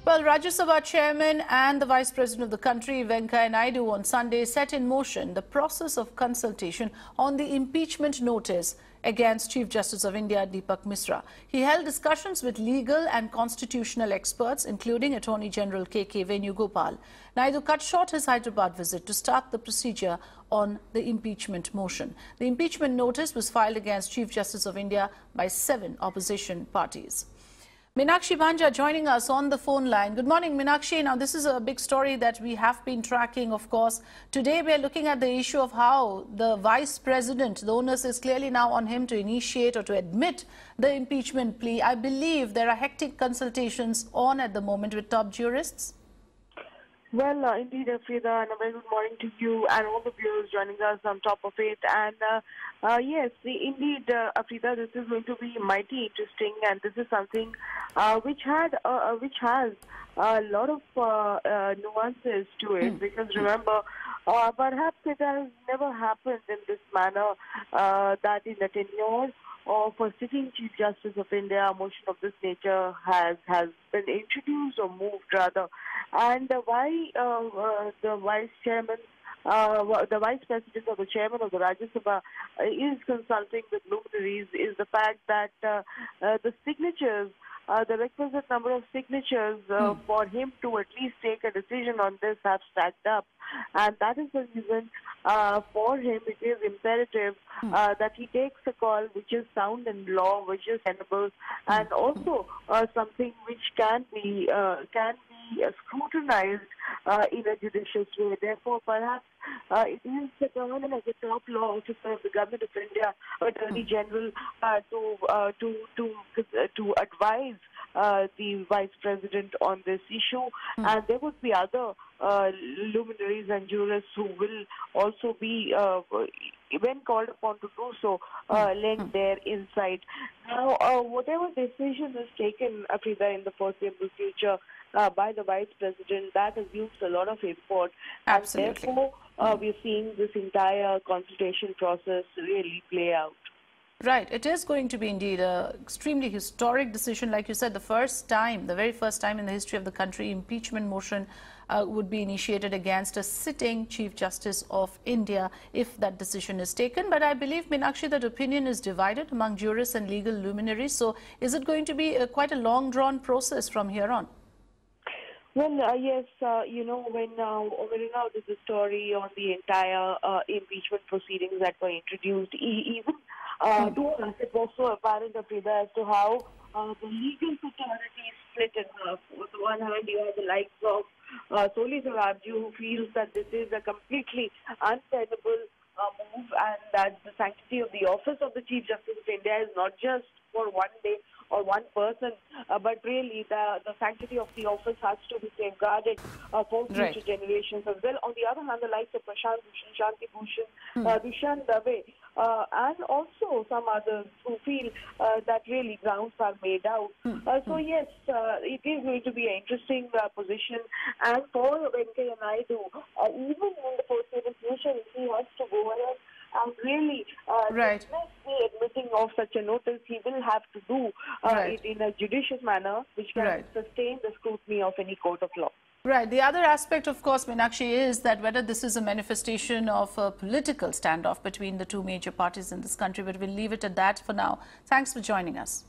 Well, Rajya Sabha Chairman and the Vice President of the country, Venkaiah Naidu, on Sunday set in motion the process of consultation on the impeachment notice against Chief Justice of India, Deepak Misra. He held discussions with legal and constitutional experts, including Attorney General K.K. Venugopal. Naidu cut short his Hyderabad visit to start the procedure on the impeachment motion. The impeachment notice was filed against Chief Justice of India by 7 opposition parties. Meenakshi Bhanja joining us on the phone line. Good morning, Meenakshi. Now, this is a big story that we have been tracking, of course. Today, we are looking at the issue of how the Vice President, the onus is clearly now on him to initiate or to admit the impeachment plea. I believe there are hectic consultations on at the moment with top jurists. Well, indeed, Afrida, and a very good morning to you and all the viewers joining us on top of it. And yes, indeed, Afrida, this is going to be mighty interesting, and this is something which has a lot of nuances to it. Because remember, perhaps it has never happened in this manner that in the tenure of a sitting Chief Justice of India, a motion of this nature has been introduced or moved rather. And why the Vice Chairman, the Vice President or the Chairman of the Rajya Sabha is consulting with luminaries is the fact that the signatures, the requisite number of signatures for him to at least take a decision on this have stacked up. And that is the reason for him it is imperative that he takes a call which is sound in law, which is tenable, and also something which can be scrutinized in a judicious way. Therefore, perhaps it is the government as a top law officer of the Government of India, Attorney General, to advise the Vice President on this issue. And there would be other luminaries and jurists who will also be, when called upon to do so, lend their insight. Now, whatever decision is taken, Afrida, in the foreseeable future by the Vice President, that assumes a lot of import. Absolutely. And therefore, we're seeing this entire consultation process really play out. Right. It is going to be indeed an extremely historic decision. Like you said, the very first time in the history of the country, impeachment motion would be initiated against a sitting Chief Justice of India if that decision is taken. But I believe, Meenakshi, that opinion is divided among jurists and legal luminaries. So is it going to be quite a long-drawn process from here on? Well, yes, you know, when now there's a story on the entire impeachment proceedings that were introduced, even to us, it was so apparent, Afrida, as to how the legal fraternity is split in half. On the one hand, you have the likes of Soli Sarabji, who feels that this is a completely untenable move, and that the sanctity of the office of the Chief Justice of India is not just for one day or one person, but really the sanctity of the office has to be safeguarded for future generations as well. On the other hand, the likes of Prashant Bhushan, Shanti Bhushan, Dushyant Dave, and also some others who feel that really grounds are made out. So yes, it is going to be an interesting position. And for Venkaiah Naidu, even in the foreseeable future, if he has to go ahead and really the admitting of such a notice, he will have to do it in a judicious manner, which can sustain the scrutiny of any court of law. Right. The other aspect, of course, Meenakshi, is that whether this is a manifestation of a political standoff between the two major parties in this country, but we'll leave it at that for now. Thanks for joining us.